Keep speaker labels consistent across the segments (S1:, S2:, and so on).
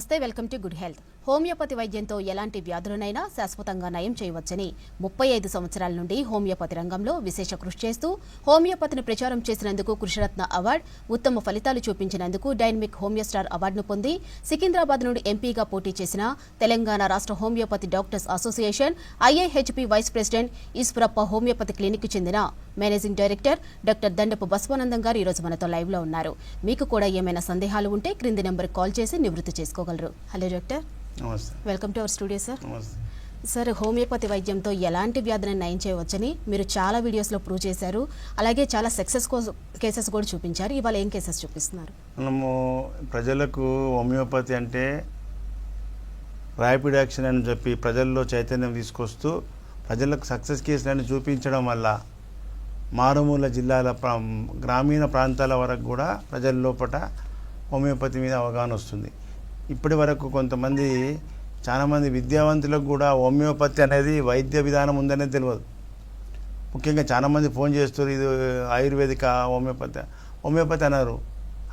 S1: నమస్తే, welcome to good health. Homeopathy వైద్యంతో ఎలాంటి వ్యాధులనైనా శాశ్వతంగా నయం చేయవచ్చని 35 సంవత్సరాల నుండి హోమియోపతి రంగంలో విశేష కృషి చేస్తూ హోమియోపతిని ప్రచారం చేసినందుకు కృషిరత్న అవార్డు, ఉత్తమ ఫలితాలు చూపించినందుకు డైనమిక్ హోమియో స్టార్ అవార్డును పొంది సికింద్రాబాద్ నుండి ఎంపీగా పోటీ చేసిన తెలంగాణ రాష్ట్ర homeopathy doctors association IIHP vice president Eshwarappa homeopathy clinic చెందిన managing director doctor Dandapu Basavanandam garu ఈరోజు మనతో లైవ్ లో ఉన్నారు. మీకు కూడా ఏమైనా సందేహాలు ఉంటే క్రింది నెంబర్ కాల్ చేసి నివృత్తి చేసుకోగలరు. Hello doctor, welcome to our studio sir. Sir, homeopathy వైద్యంతో ఎలాంటి వ్యాధిని నయం చేయవచ్చని మీరు చాలా వీడియోస్లో ప్రూవ్ చేశారు. అలాగే చాలా సక్సెస్ కేసెస్ కూడా చూపించారు. ఇవాళ ఏం కేసెస్ చూపిస్తున్నారు?
S2: మనము ప్రజలకు హోమియోపతి అంటే ర్యాపిడ్ యాక్షన్ అని చెప్పి ప్రజల్లో చైతన్యం తీసుకొస్తూ ప్రజలకు సక్సెస్ కేసులను చూపించడం వల్ల మారుమూల జిల్లాల గ్రామీణ ప్రాంతాల వరకు కూడా ప్రజల లోపల హోమియోపతి మీద అవగాహన వస్తుంది. ఇప్పటి వరకు చాలామంది విద్యావంతులకు కూడా హోమియోపతి అనేది వైద్య విధానం ఉందనేది తెలియదు. ముఖ్యంగా చాలామంది ఫోన్ చేస్తారు, ఇది ఆయుర్వేదిక హోమియోపతి అన్నారు,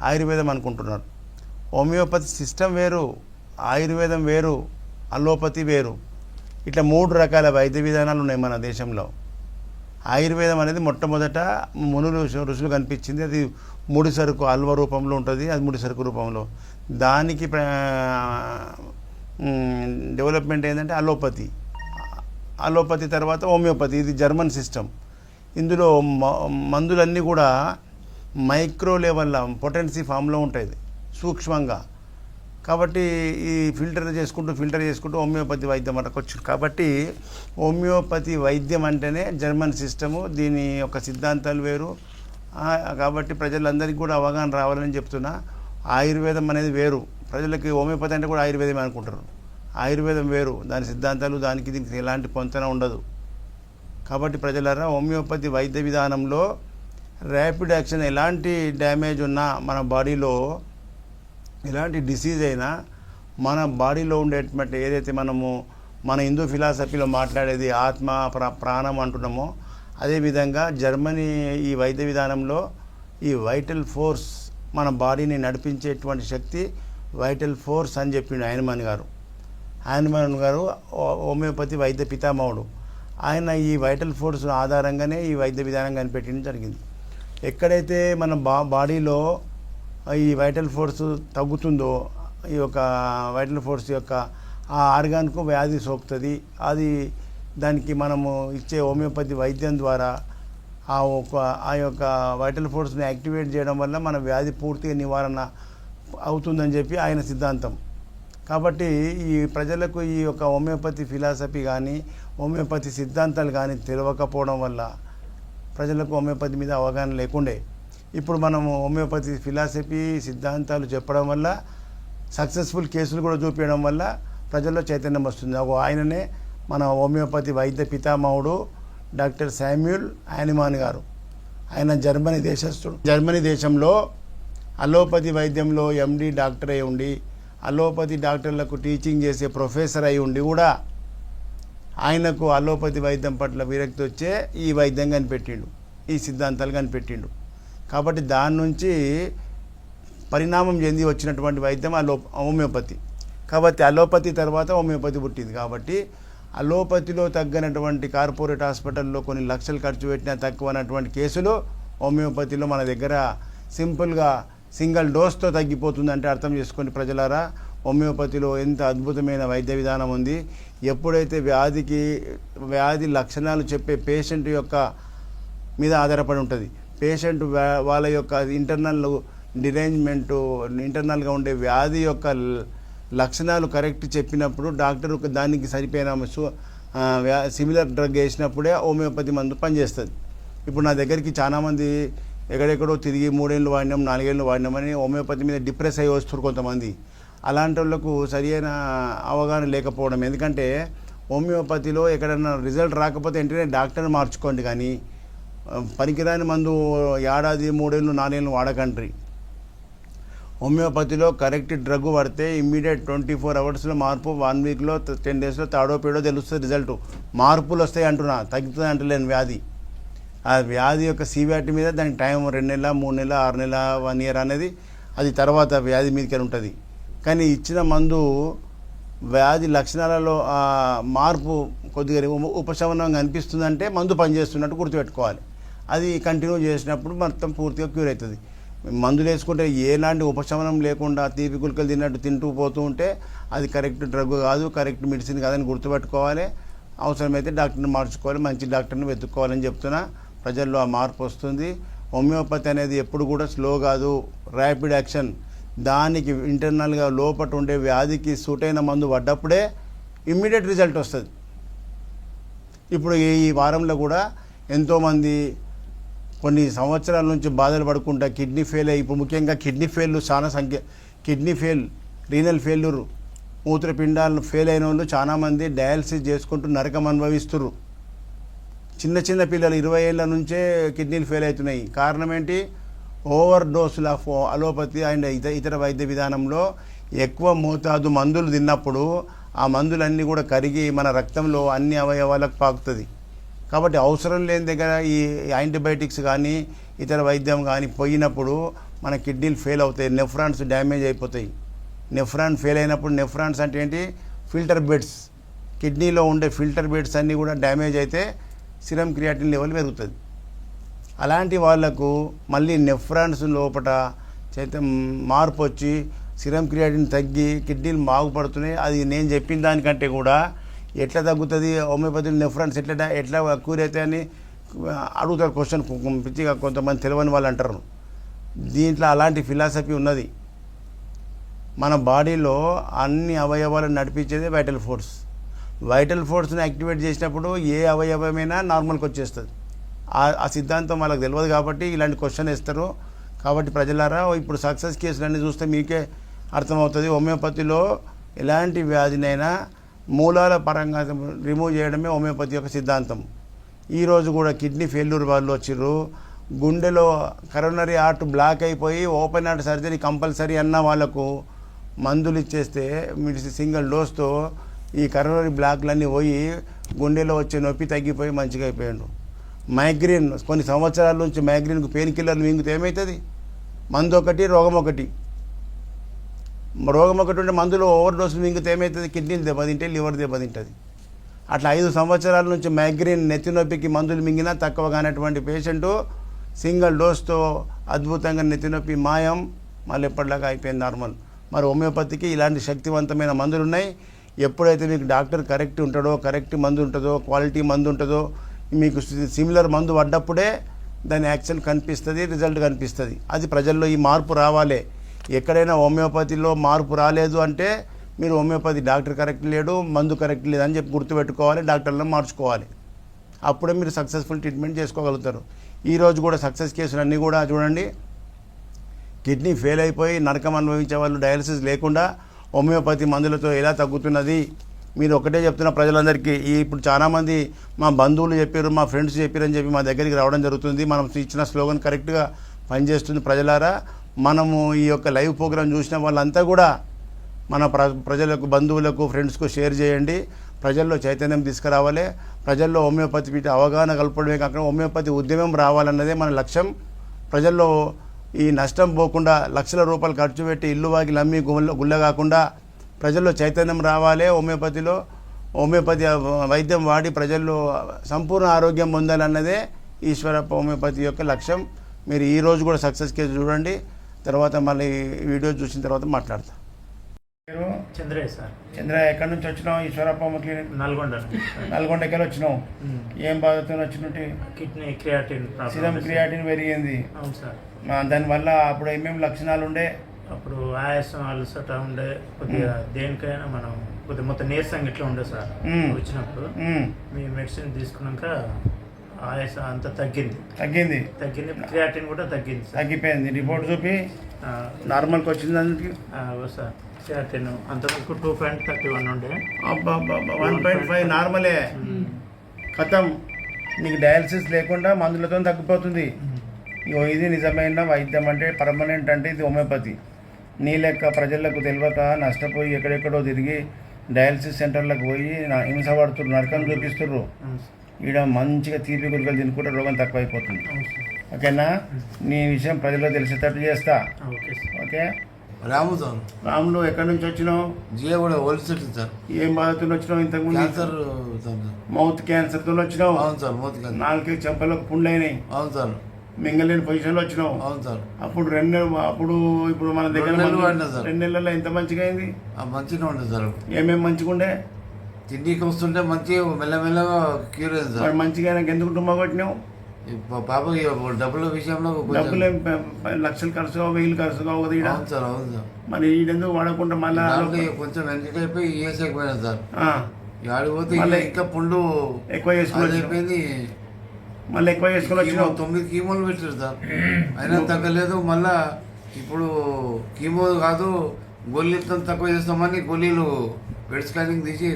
S2: ఆయుర్వేదం అనుకుంటున్నారు. హోమియోపతి సిస్టమ్ వేరు, ఆయుర్వేదం వేరు, అలోపతి వేరు. ఇట్లా 3 రకాల వైద్య విధానాలు ఉన్నాయి మన దేశంలో. ఆయుర్వేదం అనేది మొట్టమొదట మునులు ఋషులు కనిపించింది. అది ముడి సరుకు అల్వ రూపంలో ఉంటుంది, అది ముడి సరుకు రూపంలో. దానికి డెవలప్మెంట్ ఏంటంటే అలోపతి తర్వాత హోమియోపతి. ఇది జర్మన్ సిస్టమ్. ఇందులో మందులన్నీ కూడా మైక్రో లెవెల్లో పొటెన్సీ ఫామ్లో ఉంటుంది, సూక్ష్మంగా. కాబట్టి ఈ ఫిల్టర్ చేసుకుంటూ హోమియోపతి వైద్యం మనకు వచ్చింది. కాబట్టి హోమియోపతి వైద్యం అంటేనే జర్మన్ సిస్టము, దీని యొక్క సిద్ధాంతాలు వేరు. కాబట్టి ప్రజలందరికీ కూడా అవగాహన రావాలని చెప్తున్నా. ఆయుర్వేదం అనేది వేరు. ప్రజలకి హోమియోపతి అంటే కూడా ఆయుర్వేదమే అనుకుంటారు. ఆయుర్వేదం వేరు, దాని సిద్ధాంతాలు దానికి దీనికి ఎలాంటి పొంతన ఉండదు. కాబట్టి ప్రజలారా, హోమియోపతి వైద్య విధానంలో ర్యాపిడ్ యాక్షన్, ఎలాంటి డ్యామేజ్ ఉన్నా మన బాడీలో, ఎలాంటి డిసీజ్ అయినా మన బాడీలో ఉండేటువంటి ఏదైతే మన హిందూ ఫిలాసఫీలో మాట్లాడేది ఆత్మ ప్రాణం అంటున్నామో, అదేవిధంగా జర్మనీ ఈ వైద్య విధానంలో ఈ వైటల్ ఫోర్స్, మన బాడీని నడిపించేటువంటి శక్తి వైటల్ ఫోర్స్ అని చెప్పిండు హైన్మన్ గారు హోమియోపతి వైద్య పితామహుడు. ఆయన ఈ వైటల్ ఫోర్స్ ఆధారంగానే ఈ వైద్య విధానం కనిపెట్టడం జరిగింది. ఎక్కడైతే మన బాడీలో ఈ వైటల్ ఫోర్స్ తగ్గుతుందో, ఈ యొక్క వైటల్ ఫోర్స్ యొక్క ఆ ఆర్గాన్కు వ్యాధి సోకుతుంది. అది దానికి మనము ఇచ్చే హోమియోపతి వైద్యం ద్వారా ఆ యొక్క వైటల్ ఫోర్స్ని యాక్టివేట్ చేయడం వల్ల మన వ్యాధి పూర్తిగా నివారణ అవుతుందని చెప్పి ఆయన సిద్ధాంతం. కాబట్టి ఈ ప్రజలకు ఈ యొక్క హోమియోపతి ఫిలాసఫీ కానీ హోమియోపతి సిద్ధాంతాలు కానీ తెలియకపోవడం వల్ల ప్రజలకు హోమియోపతి మీద అవగాహన లేకుండే. ఇప్పుడు మనము హోమియోపతి ఫిలాసఫీ సిద్ధాంతాలు చెప్పడం వల్ల, సక్సెస్ఫుల్ కేసులు కూడా చూపించడం వల్ల ప్రజల్లో చైతన్యం వస్తుంది. ఆయననే మన హోమియోపతి వైద్య పితామహుడు డాక్టర్ శామ్యూల్ హైన్మాన్ గారు. ఆయన జర్మనీ దేశస్థుడు. జర్మనీ దేశంలో అలోపతి వైద్యంలో ఎండి డాక్టర్ అయి ఉండి, అలోపతి డాక్టర్లకు టీచింగ్ చేసే ప్రొఫెసర్ అయి ఉండి కూడా ఆయనకు అలోపతి వైద్యం పట్ల విరక్తి వచ్చే ఈ వైద్యం కనిపెట్టిండు, ఈ సిద్ధాంతాలు కనిపెట్టిండు. కాబట్టి దాని నుంచి పరిణామం చెంది వచ్చినటువంటి వైద్యం హోమియోపతి. కాబట్టి అలోపతి తర్వాత హోమియోపతి పుట్టింది. కాబట్టి అలోపతిలో తగ్గనటువంటి కార్పొరేట్ హాస్పిటల్లో కొన్ని లక్షలు ఖర్చు పెట్టినా తక్కువనటువంటి కేసులు హోమియోపతిలో మన దగ్గర సింపుల్గా సింగిల్ డోస్తో తగ్గిపోతుందంటే అర్థం చేసుకోండి ప్రజలారా, హోమియోపతిలో ఎంత అద్భుతమైన వైద్య విధానం ఉంది. ఎప్పుడైతే వ్యాధి లక్షణాలు చెప్పే పేషెంట్ యొక్క మీద ఆధారపడి ఉంటుంది. పేషెంట్ వాళ్ళ యొక్క ఇంటర్నల్గా ఉండే వ్యాధి యొక్క లక్షణాలు కరెక్ట్ చెప్పినప్పుడు డాక్టర్ దానికి సరిపోయిన సిమిలర్ డ్రగ్ వేసినప్పుడే హోమియోపతి మందు పనిచేస్తుంది. ఇప్పుడు నా దగ్గరికి చాలామంది ఎక్కడెక్కడో తిరిగి 3 ఏళ్ళు వాడినాం, 4 ఏళ్ళు వాడినామని హోమియోపతి మీద డిప్రెస్ అయ్యి వస్తారు కొంతమంది. అలాంటి వాళ్ళకు సరియైన అవగాహన లేకపోవడం. ఎందుకంటే హోమియోపతిలో ఎక్కడైనా రిజల్ట్ రాకపోతే వెంటనే డాక్టర్ని మార్చుకోండి, కానీ పనికిరాని మందు ఏడాది 3 ఏళ్ళు 4 ఏళ్ళు వాడకండి. హోమియోపతిలో కరెక్ట్ డ్రగ్ పడితే ఇమ్మీడియట్ 24 అవర్స్లో మార్పు, 1 వీక్లో 10 డేస్లో తాడో పేడో తెలుస్తుంది రిజల్ట్. మార్పులు వస్తాయి అంటున్నా, తగ్గుతుంది అంటలేను వ్యాధి. ఆ వ్యాధి యొక్క సివియారిటీ మీద దానికి టైం 2 నెలల, 3 నెలల, 6 నెలల, 1 ఇయర్ అనేది అది తర్వాత వ్యాధి మీదకి ఉంటుంది. కానీ ఇచ్చిన మందు వ్యాధి లక్షణాలలో మార్పు కొద్దిగా ఉపశమనం కనిపిస్తుందంటే మందు పనిచేస్తున్నట్టు గుర్తుపెట్టుకోవాలి. అది కంటిన్యూ చేసినప్పుడు మొత్తం పూర్తిగా క్యూర్ అవుతుంది. మందులు వేసుకుంటే ఎలాంటి ఉపశమనం లేకుండా తీపి గుళికలు తిన్నట్టు తింటూ పోతూ ఉంటే అది కరెక్ట్ డ్రగ్ కాదు, కరెక్ట్ మెడిసిన్ కాదని గుర్తుపెట్టుకోవాలి. అవసరమైతే డాక్టర్ని మార్చుకోవాలి, మంచి డాక్టర్ని వెతుక్కోవాలని చెప్తున్నా. ప్రజల్లో ఆ మార్పు వస్తుంది. హోమియోపతి అనేది ఎప్పుడు కూడా స్లో కాదు, ర్యాపిడ్ యాక్షన్. దానికి ఇంటర్నల్గా లోపల ఉండే వ్యాధికి సూట్ అయిన మందు పడ్డప్పుడే ఇమ్మీడియట్ రిజల్ట్ వస్తుంది. ఇప్పుడు ఈ వారంలో కూడా ఎంతోమంది కొన్ని సంవత్సరాల నుంచి బాధలు పడుకుంటా కిడ్నీ ఫెయిల్ అయ్యి, ఇప్పుడు ముఖ్యంగా కిడ్నీ ఫెయిల్ చాలా కిడ్నీ ఫెయిల్, రీనల్ ఫెయిల్యూర్, మూత్రపిండాలు ఫెయిల్ అయిన వాళ్ళు చాలామంది డయాలసిస్ చేసుకుంటూ నరకం అనుభవిస్తున్నారు. చిన్న చిన్న పిల్లలు 20 ఏళ్ళ నుంచే కిడ్నీలు ఫెయిల్ అవుతున్నాయి. కారణం ఏంటి? ఓవర్ డోసులు ఆఫ్ అలోపతి అండ్ ఇతర వైద్య విధానంలో ఎక్కువ మోతాదు మందులు తిన్నప్పుడు ఆ మందులన్నీ కూడా కరిగి మన రక్తంలో అన్ని అవయవాలకు పాకుతుంది. కాబట్టి అవసరం లేని దగ్గర ఈ యాంటీబయాటిక్స్ కానీ ఇతర వైద్యం కానీ పోయినప్పుడు మన కిడ్నీలు ఫెయిల్ అవుతాయి, నెఫ్రాన్స్ డ్యామేజ్ అయిపోతాయి. నెఫ్రాన్ ఫెయిల్ అయినప్పుడు, నెఫ్రాన్స్ అంటే ఏంటి? ఫిల్టర్ బెడ్స్, కిడ్నీలో ఉండే ఫిల్టర్ బెడ్స్ అన్నీ కూడా డ్యామేజ్ అయితే సిరం క్రియాటిన్ లెవెల్ పెరుగుతుంది. అలాంటి వాళ్లకు మళ్ళీ నెఫ్రాన్స్ లోపల మార్పు వచ్చి సిరం క్రియాటిన్ తగ్గి కిడ్నీలు బాగుపడుతున్నాయి. అది నేను చెప్పిన దానికంటే కూడా ఎట్లా తగ్గుతుంది హోమియోపతి నెఫ్రాన్స్ ఎట్లా క్యూర్ అవుతాయి అని అడుగుతారు క్వశ్చన్. పిచ్చిగా కొంతమంది తెలియని వాళ్ళు అంటారు. దీంట్లో అలాంటి ఫిలాసఫీ ఉన్నది. మన బాడీలో అన్ని అవయవాలను నడిపించేది వైటల్ ఫోర్స్. వైటల్ ఫోర్స్ని యాక్టివేట్ చేసినప్పుడు ఏ అవయవమైనా నార్మల్కి వచ్చేస్తుంది. ఆ సిద్ధాంతం వాళ్ళకి తెలియదు కాబట్టి ఇలాంటి క్వశ్చన్ వేస్తారు. కాబట్టి ప్రజలారా, ఇప్పుడు సక్సెస్ కేసులన్నీ చూస్తే మీకే అర్థమవుతుంది. హోమియోపతిలో ఎలాంటి వ్యాధినైనా మూలాల పరంగా రిమూవ్ చేయడమే హోమియోపతి యొక్క సిద్ధాంతం. ఈరోజు కూడా కిడ్నీ ఫెయిల్యూర్ వాళ్ళు వచ్చిర్రు, గుండెలో కరోనరీ హార్ట్ బ్లాక్ అయిపోయి ఓపెన్ హార్ట్ సర్జరీ కంపల్సరీ అన్న వాళ్ళకు మందులు ఇచ్చేస్తే సింగిల్ డోస్తో ఈ కరోనరీ బ్లాక్లన్నీ పోయి గుండెలో వచ్చే నొప్పి తగ్గిపోయి మంచిగా అయిపోయాడు. మైగ్రేన్ కొన్ని సంవత్సరాల నుంచి మైగ్రేన్కు పెయిన్ కిల్లర్లు మింగితే ఏమవుతుంది? మందు ఒకటి, రోగం ఒకటి. రోగం ఒకటి ఉంటే మందులో ఓవర్ డోసులు మింగితే ఏమవుతుంది? కిడ్నీలు దెబ్బతింటే, లివర్ దెబ్బతింటుంది. అట్లా 5 సంవత్సరాల నుంచి మైగ్రేన్ నెత్తి నొప్పికి మందులు మింగినా తక్కువ కానటువంటి పేషెంటు సింగిల్ డోస్తో అద్భుతంగా నెత్తి నొప్పి మాయం, మళ్ళీ ఎప్పటిలాగా అయిపోయింది నార్మల్. మరి హోమియోపతికి ఇలాంటి శక్తివంతమైన మందులు ఉన్నాయి. ఎప్పుడైతే మీకు డాక్టర్ కరెక్ట్ ఉంటాడో, కరెక్ట్ మందు ఉంటుందో, క్వాలిటీ మందు ఉంటుందో, మీకు సిమిలర్ మందు పడ్డప్పుడే దాని యాక్షన్ కనిపిస్తుంది, రిజల్ట్ కనిపిస్తుంది. అది ప్రజల్లో ఈ మార్పు రావాలి. ఎక్కడైనా హోమియోపతిలో మార్పు రాలేదు అంటే మీరు హోమియోపతి డాక్టర్ కరెక్ట్ లేడు, మందు కరెక్ట్ లేదు అని చెప్పి గుర్తుపెట్టుకోవాలి, డాక్టర్లను మార్చుకోవాలి. అప్పుడే మీరు సక్సెస్ఫుల్ ట్రీట్మెంట్ చేసుకోగలుగుతారు. ఈరోజు కూడా సక్సెస్ కేసులు అన్నీ కూడా చూడండి, కిడ్నీ ఫెయిల్ అయిపోయి నరకం అనుభవించే వాళ్ళు డయాలసిస్ లేకుండా హోమియోపతి మందులతో ఎలా తగ్గుతున్నది. మీరు ఒకటే చెప్తున్న ప్రజలందరికీ, ఇప్పుడు చాలామంది మా బంధువులు చెప్పారు, మా ఫ్రెండ్స్ చెప్పారు అని చెప్పి మా దగ్గరికి రావడం జరుగుతుంది. మనం ఇచ్చిన స్లోగన్ కరెక్ట్గా పనిచేస్తుంది. ప్రజలారా, మనము ఈ యొక్క లైవ్ ప్రోగ్రాం చూసిన వాళ్ళంతా కూడా మన ప్రజలకు, బంధువులకు, ఫ్రెండ్స్కు షేర్ చేయండి. ప్రజల్లో చైతన్యం తీసుకురావాలి. ప్రజల్లో హోమియోపతి మీద అవగాహన కల్పడమే కాకుండా హోమియోపతి ఉద్యమం రావాలన్నదే మన లక్ష్యం. ప్రజల్లో ఈ నష్టం పోకుండా లక్షల రూపాయలు ఖర్చు పెట్టి ఇల్లు వాకి లమ్మి గుళ్ళ కాకుండా ప్రజల్లో చైతన్యం రావాలి. హోమియోపతి వైద్యం వాడి ప్రజల్లో సంపూర్ణ ఆరోగ్యం పొందాలన్నదే ఈశ్వరప్ప హోమియోపతి యొక్క లక్ష్యం. మీరు ఈరోజు కూడా సక్సెస్ కేసు చూడండి, తర్వాత మళ్ళీ వీడియో చూసిన తర్వాత మాట్లాడతా.
S3: చంద్రయ్య సార్.
S2: చంద్రయ్య, ఎక్కడి నుంచి వచ్చినావు? ఈశ్వరప్ప క్లినిక్ నల్గొండకి వచ్చినావు. ఏం బాధతో వచ్చినట్టు?
S3: కిడ్నీ క్రియాటిన్
S2: సిరం క్రియాటిన్ పెరిగింది.
S3: అవును సార్.
S2: దానివల్ల అప్పుడు ఏమేమి లక్షణాలు ఉండే?
S3: అప్పుడు ఆయాసం, అలసట ఉండే, కొద్దిగా దేనికైనా మనం కొద్దిగా మొత్తం నీరసంగా ఇట్లా ఉండే సార్. వచ్చినప్పుడు మీ మెడిసిన్ తీసుకున్నాక ఆయాసం అంతా తగ్గింది. క్రియాటిన్ కూడా
S2: తగ్గిపోయింది. రిపోర్ట్ చూపి నార్మల్కి వచ్చింది అందుకు
S3: సార్. క్రియాటిన్ అంతవరకు 2.31 ఉండే.
S2: 1.5 నార్మలే. ఖతం. నీకు డయాలసిస్ లేకుండా మందులతో తగ్గిపోతుంది. ఇది నిజమైన వైద్యం అంటే, పర్మనెంట్ అంటే ఇది హోమియోపతి. నీ లెక్క ప్రజలకు తెలియక నష్టపోయి ఎక్కడెక్కడో తిరిగి డయాలసిస్ సెంటర్లకు పోయి హింస పడుతున్నారు, నరకం చూపిస్తున్నారు. ఈడ మంచిగా తీపి గురికలు తినుకుంటే రోగం తక్కువ అయిపోతుంది. ఓకేనా? నీ విషయం ప్రజల్లో తెలిసేటట్టు చేస్తా. ఓకే.
S4: రాముతాను
S2: రాములు ఎక్కడి నుంచి వచ్చినావు?
S4: జియా కూడా హోల్సేల్ సార్.
S2: ఏం బాధతో వచ్చినావు? ఇంతకుముందు
S4: క్యాన్సర్ సార్.
S2: మౌత్ క్యాన్సర్తో వచ్చినావు.
S4: అవును సార్. మోతి క్యాన్సర్.
S2: 4 చెంపలకు పుండ్లైనాయి.
S4: అవును సార్.
S2: మింగలేని పొజిషన్లో వచ్చినావు.
S4: అవును సార్.
S2: అప్పుడు ఇప్పుడు మన దగ్గర
S4: 2 నెలలు వాడినా సార్.
S2: 2 నెలల్లో ఎంత మంచిగా అయింది?
S4: మంచిగా ఉంటుంది సార్.
S2: ఏమేమి మంచిగా ఉండే?
S4: తిండికి వస్తుంటే మంచిగా మెల్లమెల్లగా క్యూర్ అయింది సార్.
S2: మంచిగా ఆయనకి ఎందుకు డుమ్మా కొట్టినావు?
S4: పాపకి డబ్బుల విషయంలో
S2: డబ్బులు 10 లక్షలు ఖర్చు కావు, 1000 ఖర్చు కావు కదా ఈడ.
S4: అవును సార్. అవును సార్.
S2: మరి ఈడెందుకు వాడకుండా మళ్ళీ
S4: కొంచెం వెంకట అయిపోయి ఈఎస్ఐపోయాను సార్.
S2: ఆ,
S4: ఆడిపోతే ఇంకా పుండు
S2: ఎక్కువ చేసుకుని
S4: అయిపోయింది.
S2: మళ్ళీ ఎక్కువ చేసుకుని వచ్చినావు.
S4: 9 కీమోలు పెట్టారు సార్. అయినా తగ్గలేదు. మళ్ళా ఇప్పుడు కీమో కాదు గొల్లీలతో తక్కువ చేస్తామని గొల్లీలు వెడ్ స్కానింగ్ తీసి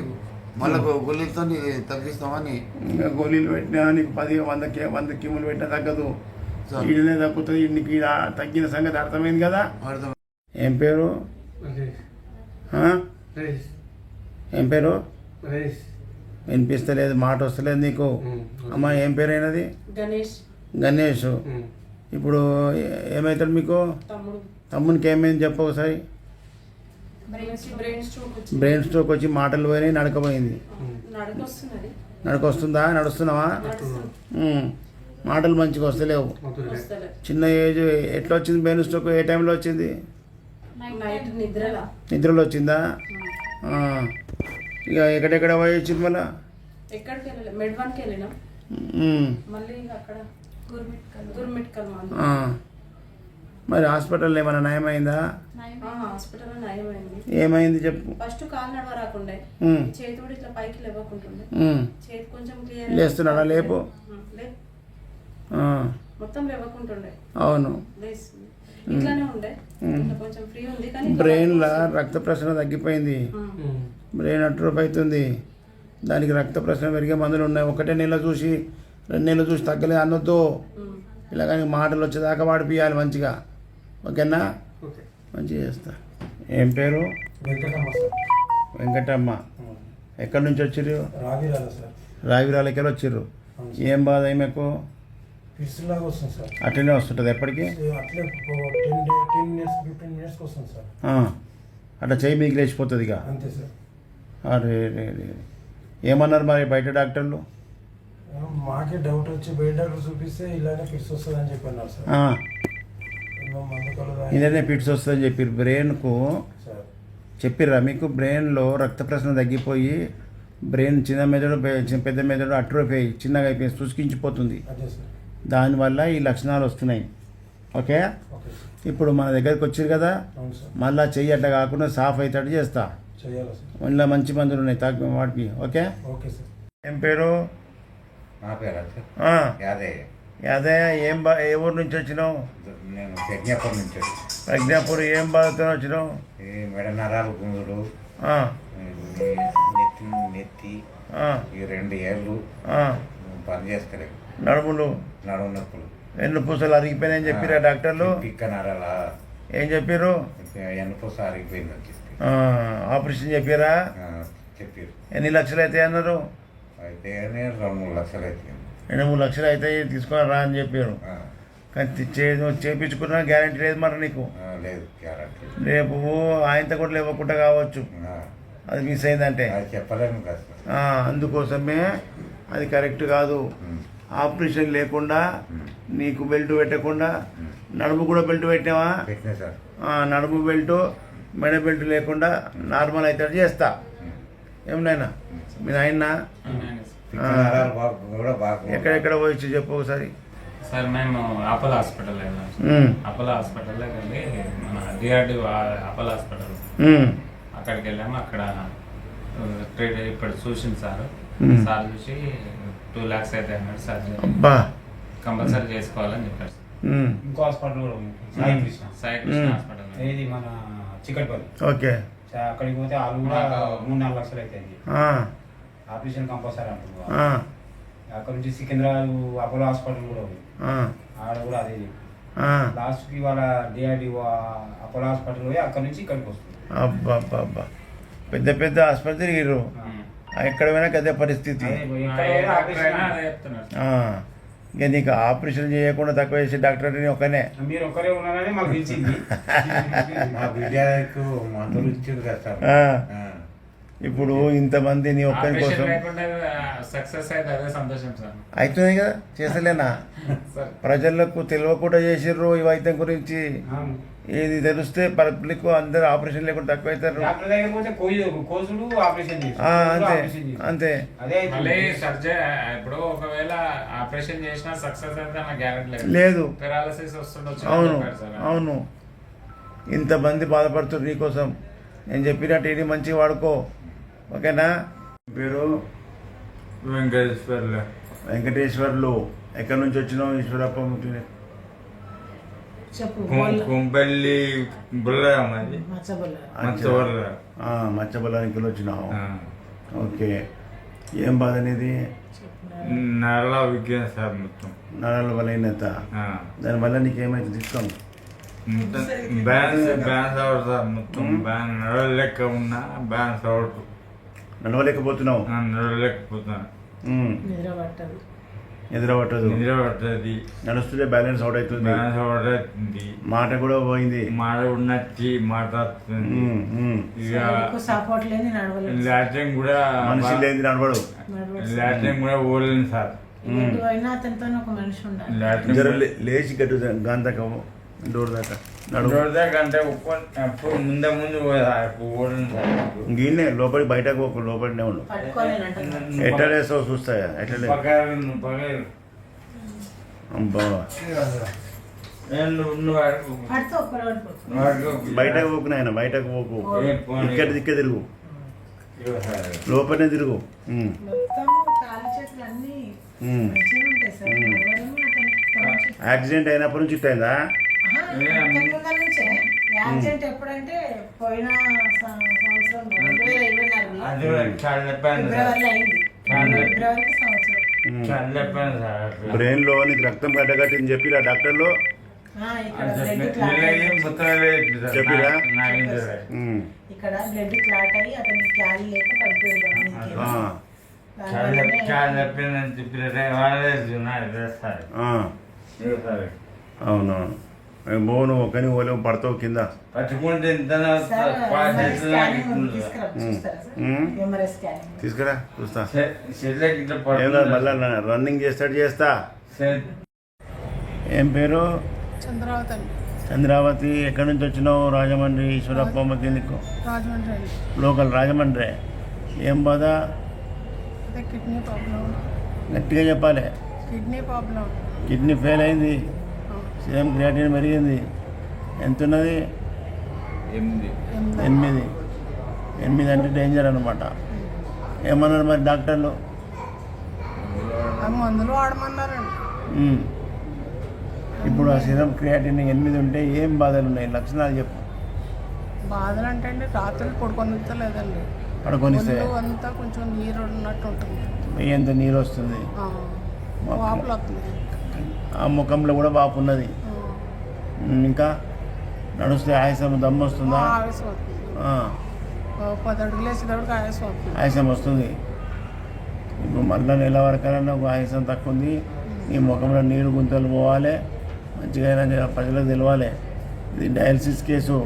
S4: మళ్ళీ గొల్లీలతో తగ్గిస్తామని
S2: ఇంకా గోళీలు పెట్టినా నీకు 100 కీములు పెట్టినా తగ్గదు.
S4: సార్.
S2: ఈడనే తగ్గుతుంది. నీకు ఈడ తగ్గిన సంగతి అర్థమైంది కదా.
S4: అర్థం.
S2: ఏం పేరు? ఆ? ఏం పేరు? వినిపిస్తలేదు, మాట వస్తలేదు నీకు. అమ్మ ఏం పేరు అయినది? గణేష్. ఇప్పుడు ఏమవుతాడు మీకు? తమ్మునికి ఏమైంది చెప్పు ఒకసారి. బ్రెయిన్ స్ట్రోక్ వచ్చి మాటలు పోయినాయి, నడకపోయింది. నడకొస్తుందా? నడుస్తున్నావా? మాటలు మంచిగా వస్తలేవు. చిన్న ఏజ్ ఎట్లా వచ్చింది బ్రెయిన్ స్ట్రోక్? ఏ టైంలో వచ్చింది? నిద్రలో వచ్చిందా? ఇక ఎక్కడెక్కడ పోయి వచ్చింది మళ్ళా? మరి హాస్పిటల్లో ఏమైనా నయమైందా? ఏమైంది చెప్పు.
S5: ఫస్ట్ కాలు నడవరాకుండే, చేతి కూడా ఇట్లా పైకి లేవకుంటుండే, చేతి కొంచెం క్లియర్
S2: లేస్తున్నాడా? లేపు.
S5: మొత్తం లేవకుంటుండే.
S2: అవును.
S5: ఇట్లానే ఉండే, కొంచెం ఫ్రీ ఉంది కానీ
S2: బ్రెయిన్ లా రక్త ప్రసరణ తగ్గిపోయింది. బ్రెయిన్ అట్రోఫ్ అవుతుంది. దానికి రక్త ప్రసరణ పెరిగే మందులు ఉన్నాయి. 1 నెల చూసి 2 నెలలు చూసి తగ్గలేదు అనొద్దు. ఇలా కానీ మాటలు వచ్చేదాకా వాడిపియాలి మంచిగా. ఓకేనా? మంచిగా చేస్తా. ఏం పేరు? వెంకటమ్మ. ఎక్కడి నుంచి వచ్చిర్రు? రావిరాలకి వచ్చిర్రు. ఏం బాధ ఈమెకు? అట్లనే వస్తుంటుంది ఎప్పటికీ? అట్లా చెయ్యి మీకు లేచిపోతుంది ఇక. అరే ఏమన్నారు మరి బయట డాక్టర్లు?
S6: మాకే డౌట్ వచ్చి బయట డాక్టర్ చూపిస్తే ఇలానే ఫిట్స్ వస్తుంది అని చెప్పన్నారు సార్.
S2: ఇలానే ఫిట్స్ వస్తుందని చెప్పారు. బ్రెయిన్కు చెప్పిర్రా మీకు? బ్రెయిన్లో రక్త ప్రసరణ తగ్గిపోయి బ్రెయిన్ చిన్న మెదడు పెద్ద మెదడు అట్రోఫీ అయ్యి చిన్నగా అయిపోయి శుష్కించిపోతుంది. దానివల్ల ఈ లక్షణాలు వస్తున్నాయి. ఓకే? ఇప్పుడు మన దగ్గరికి వచ్చారు కదా, మళ్ళీ చెయ్యి అట్లా కాకుండా సాఫ్ అవుతాడు చేస్తా. ఇంట్లో మంచి మందులు ఉన్నాయి వాటికి. ఓకే? ఏం పేరు?
S7: నా పేరు యాదయ్య.
S2: యాదయ్య. ఏ ఊరు నుంచి వచ్చినావు?
S7: నేను ప్రజ్ఞాపూర్ నుంచి వచ్చి.
S2: ప్రజ్ఞాపూర్. ఏం బాధతో వచ్చినావు?
S7: ఈ మెడ నరాలు గుంజుడు, నెత్తి, ఈ 2 ఏళ్ళు పని చేసుకోలేదు. నడుము నొప్పులు,
S2: వెన్నుపూసలు అరిగిపోయినాయని చెప్పిరా డాక్టర్లు?
S7: పిక్క నరాల
S2: ఏం చెప్పారు?
S7: వెన్నుపూస అరిగిపోయిందని చెప్పి
S2: ఆపరేషన్ చెప్పారా?
S7: చెప్పారు.
S2: ఎన్ని లక్షలు అవుతాయి అన్నారు?
S7: అయితే 2-3 లక్షలు అవుతాయి.
S2: 2-3 లక్షలు అవుతాయి తీసుకొని రా అని చెప్పారు. కానీ చేయించుకున్నా గ్యారంటీ లేదు మరి నీకు?
S7: లేదు గ్యారంటీ.
S2: రేపు ఆయనతో కూడా లేవకుండా కావచ్చు. అది మిస్ అయిందంటే
S7: చెప్పలేము కదా.
S2: అందుకోసమే అది కరెక్ట్ కాదు. ఆపరేషన్ లేకుండా నీకు బెల్ట్ పెట్టకుండా, నడుము కూడా బెల్ట్ పెట్టినావా?
S7: పెట్టినా సార్.
S2: నడుము బెల్ట్, మెడ బెల్ట్ లేకుండా నార్మల్ అవుతాడు చేస్తా. ఏమన్నా మీ నాయన ఎక్కడెక్కడ పోయి చెప్పు ఒకసారి.
S8: సార్ మేము అపోలో హాస్పిటల్ వెళ్ళాం. అపోలో హాస్పిటల్లోకి వెళ్ళి మన డిఆర్డి అపోలో హాస్పిటల్ అక్కడికి వెళ్ళాము. అక్కడ ఇప్పుడు చూసింది సార్ చూసి 2 lakhs అయితే అన్నాడు. సర్జరీ కంపల్సరీ చేసుకోవాలని చెప్పారు.
S9: ఇంకో హాస్పిటల్ కూడా ఉంది, సాయి కృష్ణ హాస్పిటల్, ఇది మన చిక్కటిపల్లి.
S2: ఓకే.
S9: అక్కడికి పోతే వాళ్ళు కూడా 3-4 లక్షలు అవుతాయి. ఆపరేషన్ కంపల్సరీ అంటున్నారు. అక్కడ నుంచి సికింద్రాబాద్ అపోలో హాస్పిటల్ కూడా ఉంది, ఆడ కూడా అదే లాస్ట్కి వాళ్ళ డిఆర్డి అపోలో హాస్పిటల్ పోయి అక్కడ నుంచి ఇక్కడికి వస్తుంది.
S2: అబ్బా పెద్ద పెద్ద ఆసుపత్రి తిరిగిర్రు. ఎక్కడ పోయినా అదే పరిస్థితి. ఇక నీకు ఆపరేషన్ చేయకుండా తక్కువ చేసే డాక్టర్ ఒకనే.
S9: మీరు ఒక్కరే ఉన్నారని మాకు తెలిసింది.
S7: మా బిడ్డకు మందులు ఇచ్చారు కదా సార్.
S2: ఆ. ఇప్పుడు ఇంతమంది నీ ఒక్కరి కోసం
S8: ఆపరేషన్ లేకుండా సక్సెస్ అయితే అదే సంతోషం సార్.
S2: అవుతుంది కదా, చేసలేనా?
S8: సార్
S2: ప్రజలకు తెలియకుండా చేసిర్రు ఈ వైద్యం గురించి.
S9: అవును.
S2: ఏది తెలిస్తే పబ్లిక్ అందరూ ఆపరేషన్ లేకుండా తక్కువ అవుతారు.
S9: డాక్టర్ దగ్గర పోతే కోసులు ఆపరేషన్
S2: అంతే అంతే.
S9: అదే
S8: మళ్ళీ సర్జరీ ఇప్పుడు ఒకవేళ ఆపరేషన్ చేసినా సక్సెస్ అయితే నాకు గ్యారెంటీ
S2: లేదు.
S8: పెరాలసిస్ వస్తుండొచ్చు.
S2: అవును అవును. ఇంతమంది బాధపడుతున్నారు నీకోసం. నేను చెప్పినట్టు ఇది మంచిగా వాడుకో, ఓకేనా? పేరు
S7: వెంకటేశ్వర్లు.
S2: వెంకటేశ్వర్లు. ఎక్కడి నుంచి వచ్చినావు? ఈశ్వరప్ప ముట్టిన
S5: చెప్పు
S7: కుంపల్లి బుల్లమ్మది మంచవర్ల.
S2: మచ్చబలానికి వచ్చినావు. ఓకే. ఏం బాధ అనేది?
S7: నరలా విజ్ఞాన సార్ మొత్తం
S2: నరాల బలహీనత. దానివల్ల నీకేమైతే తీసుకోండి.
S7: మొత్తం బ్యాన్స్ అవర్ సార్. మొత్తం బ్యాన్ నడవలేక ఉన్నా బ్యాన్స్ అవర్
S2: నడవలేకపోతున్నావు.
S7: నడవలేకపోతున్నాను.
S5: నిద్ర పట్టదు.
S2: ఎదురపట్టదు.
S7: నిద్ర పడుతుంది.
S2: నడుస్తుంటే బ్యాలెన్స్ అవుట్ అవుతుంది.
S7: బ్యాన్స్ అవర్ అవుతుంది.
S2: మాట కూడా పోయింది.
S7: మాట ఉన్నచ్చి మాట్లాడుతుంది. ఇక
S5: సపోర్ట్ లేని నడవలేదు.
S7: లాట్రిన్ కూడా
S2: మనిషి లేని నడవడు.
S7: లాట్రిన్ కూడా ఓడలేదు సార్.
S5: ఎటువైనా అతనితో ఒక మనిషి ఉండాలి.
S7: లాట్రిన్
S2: జర లేచి గట్టు గాంధక డోర్ దాకా నడువు.
S7: అంటే అప్పుడు ముందు ఓడలేదు సార్.
S2: గిన్నే లోపలి బయటకు పోకు, లోపలినే ఉండు.
S5: పట్టుకోలేనంట.
S2: ఎట్లా లేస్తావు చూస్తాయా? ఎట్లా లేదు. అబ్బా,
S5: పడితే ఒక్కరు
S2: బయటకు పోకు నాయన, బయటకు పోకు. ఇక్కడ దిక్కే తిరుగు, లోపలనే తిరుగు.
S5: మొత్తం కాలు చేతులు అన్ని మంచిగా ఉంటాయి సార్. నడవడము అతనికి
S2: యాక్సిడెంట్ అయినప్పటి నుంచి ఇట్టయిందా?
S5: ముందర నుంచే యాక్సిడెంట్ ఎప్పుడంటే పోయిన సంవత్సరం 2024 ఫిబ్రవరిలో అయింది. ఫిబ్రవరికి సంవత్సరం.
S2: బ్రెయిన్ లో నీకు రక్తం గడ్డగట్టింది చెప్పిరా డాక్టర్లు?
S5: ఇక్కడ బ్లడ్ క్లాట్
S2: చెప్పిరా?
S5: ఇక్కడ బ్లడ్ క్లాట్ అయ్యి అతనికి క్యారీ లేక పడిపోయాడు.
S2: అవునవును. బోను ఒకని ఓలేవు పడతావు కింద.
S7: పట్టుకుంటే
S2: తీసుకురా చూస్తా. ఏం కాదు, మళ్ళా రన్నింగ్ చేస్తా. ఏం పేరు?
S5: చంద్రావతి అండి.
S2: చంద్రావతి. ఎక్కడి నుంచి వచ్చినావు? రాజమండ్రి ఈశ్వరప్పమ్మ క్లినిక్.
S5: రాజమండ్రి అండి.
S2: లోకల్ రాజమండ్రి. ఏం బాధ?
S5: అదే కిడ్నీ ప్రాబ్లం.
S2: గట్టిగా చెప్పాలి.
S5: Kidney problem.
S2: కిడ్నీ ఫెయిల్ అయింది. సేమ్ క్రియాటిన్ పెరిగింది. ఎంత ఉన్నది? 8 అంటే డేంజర్ అనమాట. ఏమన్నారు మరి డాక్టర్లు?
S5: మందులు వాడమన్నారండి.
S2: ఇప్పుడు ఆ సిరం క్రియాటిన్ 8 ఉంటే ఏం బాధలు ఉన్నాయి? లక్షణాలు చెప్పు.
S5: బాధలు అంటే అండి రాత్రి పడుకొనిస్తలేదండి.
S2: పడుకొనిస్తే
S5: అంతా కొంచెం నీరు ఉన్నట్టు ఉంటుంది.
S2: ఎంత నీరు వస్తుంది.
S5: వాపులు వస్తుంది.
S2: ఆ ముఖంలో కూడా వాపు ఉన్నది. ఇంకా నడుస్తే ఆయాసం దమ్ము వస్తుందా?
S5: ఆయాసం వస్తుంది. 10 అడుగులు వేసేటప్పుడు ఆయాసం వస్తుంది.
S2: ఆయాసం వస్తుంది. ఇప్పుడు మళ్ళీ నెల వరకైనా ఒక ఆయాసం తక్కువ ఉంది. నీ ముఖంలో నీరు గుంతలు పోవాలి. మంచిగా అయినా ప్రజలకు తెలవాలి. ఇది డయాలసిస్ కేసు.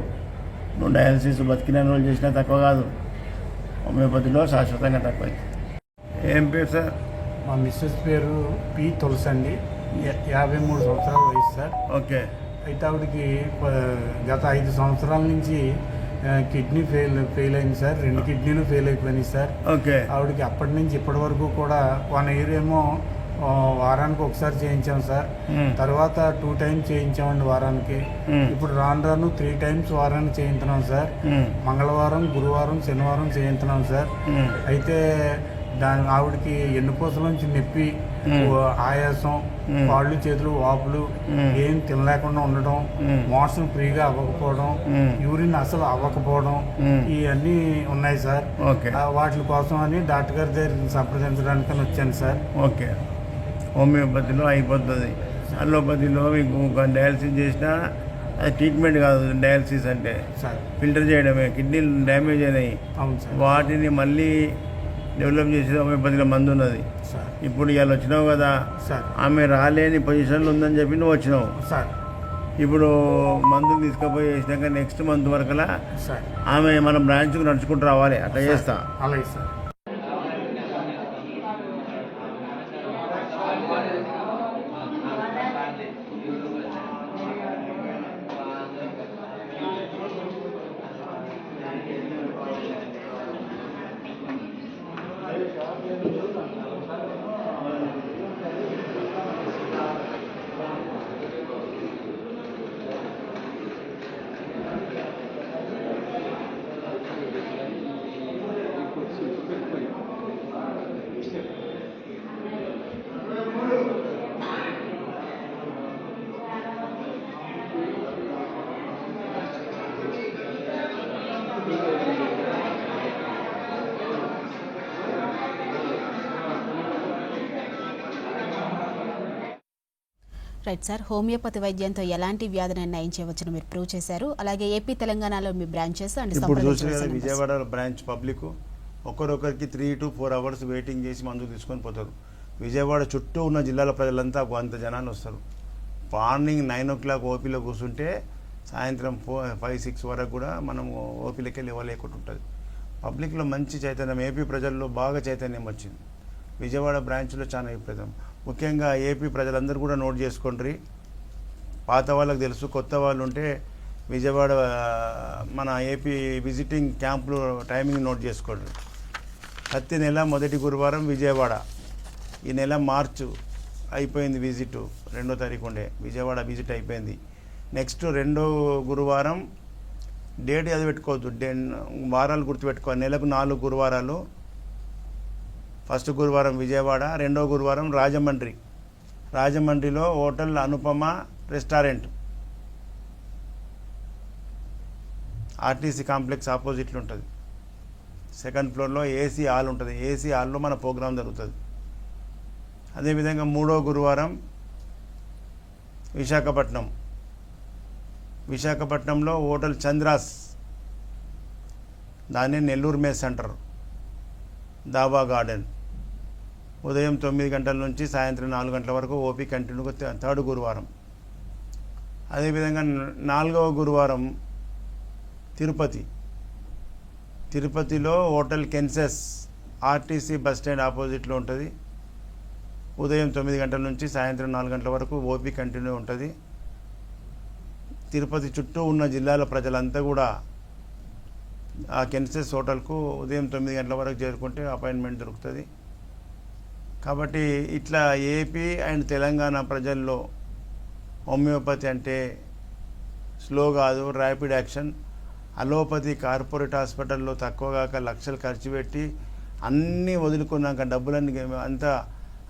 S2: నువ్వు డయాలసిస్ బతికిన రోజులు చేసినా తక్కువ కాదు. హోమియోపతిలో శాశ్వతంగా తక్కువ. ఏం పేరు సార్?
S6: మా మిస్సెస్ పేరు పి తులసి అండి. 53 సంవత్సరాల వయసు సార్.
S2: ఓకే.
S6: అయితే ఆవిడకి గత 5 సంవత్సరాల నుంచి కిడ్నీ ఫెయిల్ అయింది సార్. 2 కిడ్నీలు ఫెయిల్ అయిపోయినాయి సార్.
S2: ఓకే.
S6: ఆవిడకి అప్పటి నుంచి ఇప్పటి వరకు కూడా 1 ఇయర్ ఏమో వారానికి ఒకసారి చేయించాం సార్. తర్వాత 2 టైమ్స్ చేయించామండి వారానికి. ఇప్పుడు రాను 3 టైమ్స్ వారానికి చేయించున్నాం సార్. మంగళవారం, గురువారం, శనివారం చేయించున్నాం సార్. అయితే ఆవిడకి ఎన్నుపూసల నుంచి నొప్పి, ఆయాసం, కాళ్ళు చేతులు వాపులు, ఏం తినలేకుండా ఉండడం, మోషన్ ఫ్రీగా అవ్వకపోవడం, యూరిన్ అసలు అవ్వకపోవడం, ఇవన్నీ ఉన్నాయి సార్. వాటి కోసం అని డాక్టర్ గారి దగ్గర సంప్రదించడానికి వచ్చాను సార్.
S2: ఓకే. హోమియోపతిలో అయిపోతుంది. అలోపతిలో మీకు డయాలసిస్ చేసినా అది ట్రీట్మెంట్ కాదు. డయాలసిస్ అంటే ఫిల్టర్ చేయడమే. కిడ్నీలు డ్యామేజ్ అయినాయి.
S6: అవును సార్.
S2: వాటిని మళ్ళీ డెవలప్ చేసి హోమియోపతిలో మందు ఉన్నది.
S6: సార్
S2: ఇప్పుడు ఇవాళ వచ్చినావు కదా,
S6: సార్
S2: ఆమె రాలేని పొజిషన్లో ఉందని చెప్పి నువ్వు వచ్చినావు.
S6: సార్
S2: ఇప్పుడు మందులు తీసుకుపోయి వేసినాక నెక్స్ట్ మంత్ వరకులా
S6: సార్
S2: ఆమె మన బ్రాంచ్కి నడుచుకుంటూ రావాలి. అట్లా చేస్తా.
S6: అలాగే సార్.
S1: రైట్ సార్, హోమియోపతి వైద్యంతో ఎలాంటి వ్యాధిని నయం చేయవచ్చని మీరు ప్రూవ్ చేశారు. అలాగే ఏపీ తెలంగాణలో మీ బ్రాంచెస్ అండ్
S2: ఇప్పుడు చూసిన కదా విజయవాడ బ్రాంచ్ పబ్లిక్ ఒకరొకరికి 3 to 4 hours వెయిటింగ్ చేసి మందులు తీసుకొని పోతారు. విజయవాడ చుట్టూ ఉన్న జిల్లాల ప్రజలంతా అంత జనాలు వస్తారు. మార్నింగ్ 9 o'clock ఓపీలో కూర్చుంటే సాయంత్రం 5-6 వరకు కూడా మనము ఓపీలకి వెళ్ళి ఇవ్వలేకుండా ఉంటుంది. పబ్లిక్లో మంచి చైతన్యం, ఏపీ ప్రజల్లో బాగా చైతన్యం వచ్చింది. విజయవాడ బ్రాంచ్లో చాలా విపరీతం. ముఖ్యంగా ఏపీ ప్రజలందరూ కూడా నోట్ చేసుకోండి. పాత వాళ్ళకి తెలుసు, కొత్త వాళ్ళు ఉంటే విజయవాడ మన ఏపీ విజిటింగ్ క్యాంపులు టైమింగ్ నోట్ చేసుకోండి. ప్రతి నెల మొదటి గురువారం విజయవాడ. ఈ నెల మార్చు అయిపోయింది విజిట్, 2వ తారీఖు ఉండే విజయవాడ విజిట్ అయిపోయింది. నెక్స్ట్ 2వ గురువారం డేట్ అది పెట్టుకోవద్దు, వారాలు గుర్తుపెట్టుకోవాలి. నెలకు 4 గురువారాలు. ఫస్ట్ గురువారం విజయవాడ, 2వ గురువారం రాజమండ్రి. రాజమండ్రిలో hotel Anupama restaurant, RTC complex ఆపోజిట్లో ఉంటుంది. 2nd ఫ్లోర్లో ఏసీ హాల్ ఉంటుంది. ఏసీ హాల్లో మన ప్రోగ్రాం జరుగుతుంది. అదేవిధంగా 3వ గురువారం విశాఖపట్నం. విశాఖపట్నంలో హోటల్ చంద్రాస్, దాన్ని Nellore mace centre, dhaba garden. ఉదయం 9 గంటల నుంచి సాయంత్రం 4 గంటల వరకు ఓపీ కంటిన్యూగా 3rd గురువారం. అదేవిధంగా 4వ గురువారం తిరుపతి. తిరుపతిలో హోటల్ కెన్సెస్, ఆర్టీసీ బస్ స్టాండ్ ఆపోజిట్లో ఉంటుంది. ఉదయం 9 గంటల నుంచి సాయంత్రం 4 గంటల వరకు ఓపీ కంటిన్యూ ఉంటుంది. తిరుపతి చుట్టూ ఉన్న జిల్లాల ప్రజలంతా కూడా ఆ కెన్సెస్ హోటల్కు ఉదయం 9 గంటల వరకు చేరుకుంటే అపాయింట్మెంట్ దొరుకుతుంది. కాబట్టి ఇట్లా ఏపీ అండ్ తెలంగాణ ప్రజల్లో హోమియోపతి అంటే స్లో కాదు, ర్యాపిడ్ యాక్షన్. అలోపతి కార్పొరేట్ హాస్పిటల్లో తక్కువగా లక్షలు ఖర్చు పెట్టి అన్నీ వదులుకున్నాక, డబ్బులన్నీ అంతా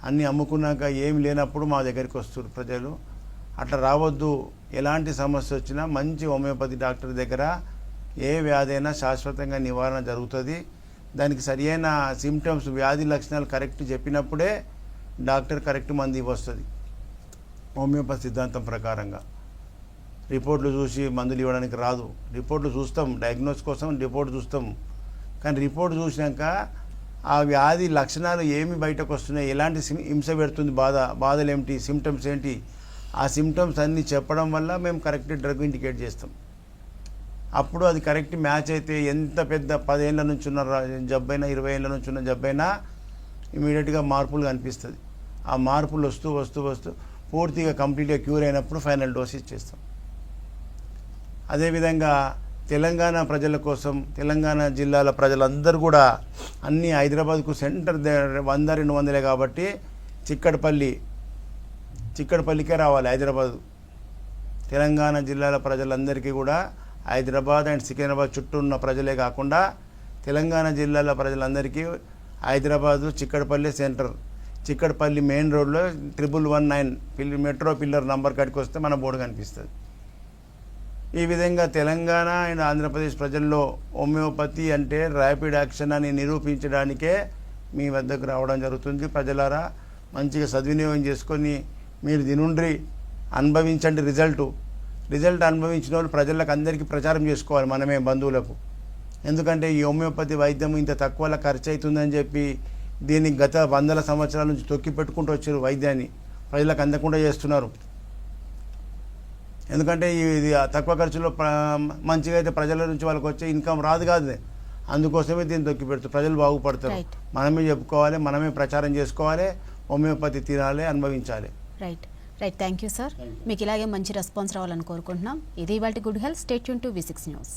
S2: అన్నీ అమ్ముకున్నాక ఏమి లేనప్పుడు మా దగ్గరికి వస్తారు ప్రజలు. అట్లా రావద్దు. ఎలాంటి సమస్య వచ్చినా మంచి హోమియోపతి డాక్టర్ దగ్గర ఏ వ్యాధి అయినా శాశ్వతంగా నివారణ జరుగుతుంది. దానికి సరియైన సిమ్టమ్స్, వ్యాధి లక్షణాలు కరెక్ట్ చెప్పినప్పుడే డాక్టర్ కరెక్ట్ మందు ఇవ్వస్తుంది హోమియోపతి సిద్ధాంతం ప్రకారంగా. రిపోర్ట్లు చూసి మందులు ఇవ్వడానికి రాదు. రిపోర్ట్లు చూస్తాం, డయాగ్నోస్ కోసం రిపోర్ట్ చూస్తాం. కానీ రిపోర్ట్ చూసినాక ఆ వ్యాధి లక్షణాలు ఏమి బయటకు వస్తున్నాయి, ఎలాంటి హింస పెడుతుంది, బాధలు ఏమిటి, సిమ్టమ్స్ ఏంటి, ఆ సిమ్టమ్స్ అన్నీ చెప్పడం వల్ల మేము కరెక్ట్ డ్రగ్ ఇండికేట్ చేస్తాం. అప్పుడు అది కరెక్ట్ మ్యాచ్ అయితే ఎంత పెద్ద 10 ఏళ్ళ నుంచి ఉన్న జబ్బైనా 20 ఏళ్ళ నుంచి ఉన్న జబ్బైనా ఇమీడియట్గా మార్పులు కనిపిస్తుంది. ఆ మార్పులు వస్తూ వస్తూ వస్తూ పూర్తిగా కంప్లీట్గా క్యూర్ అయినప్పుడు ఫైనల్ డోస్ ఇచ్చేస్తాం. అదేవిధంగా తెలంగాణ ప్రజల కోసం, తెలంగాణ జిల్లాల ప్రజలందరూ కూడా అన్నీ హైదరాబాద్కు సెంటర్ 100-200 కాబట్టి చిక్కడపల్లికే రావాలి హైదరాబాద్. తెలంగాణ జిల్లాల ప్రజలందరికీ కూడా హైదరాబాద్ అండ్ సికింద్రాబాద్ చుట్టూ ఉన్న ప్రజలే కాకుండా తెలంగాణ జిల్లాల ప్రజలందరికీ హైదరాబాదు చిక్కడపల్లి సెంటర్, చిక్కడపల్లి మెయిన్ రోడ్లో 1119 మెట్రో పిల్లర్ నంబర్ కాడికి వస్తే మన బోర్డు కనిపిస్తుంది. ఈ విధంగా తెలంగాణ అండ్ ఆంధ్రప్రదేశ్ ప్రజల్లో హోమియోపతి అంటే ర్యాపిడ్ యాక్షన్ అని నిరూపించడానికే మీ వద్దకు రావడం జరుగుతుంది. ప్రజలారా మంచిగా సద్వినియోగం చేసుకొని మీరు తినుండ్రి, అనుభవించండి. రిజల్ట్ అనుభవించిన వాళ్ళు ప్రజలకు అందరికీ ప్రచారం చేసుకోవాలి. మనమే బంధువులకు ఎందుకంటే ఈ హోమియోపతి వైద్యం ఇంత తక్కువలో ఖర్చు అవుతుందని చెప్పి దీన్ని గత 100 సంవత్సరాల నుంచి తొక్కి పెట్టుకుంటూ వచ్చారు. వైద్యాన్ని ప్రజలకు అందకుండా చేస్తున్నారు. ఎందుకంటే ఇది తక్కువ ఖర్చులో మంచిగా అయితే ప్రజల నుంచి వాళ్ళకి వచ్చే ఇన్కమ్ రాదు కాదు. అందుకోసమే దీన్ని తొక్కి పెడుతుంది. ప్రజలు బాగుపడతారు. మనమే చెప్పుకోవాలి, మనమే ప్రచారం చేసుకోవాలి, హోమియోపతి తినాలి, అనుభవించాలి.
S1: Right thank you sir. మీకు ఇలాగే మంచి రెస్పాన్స్ రావాలని కోరుకుంటున్నాం. ఇది ఇవాల్టి good health. Stay tune to V6 news.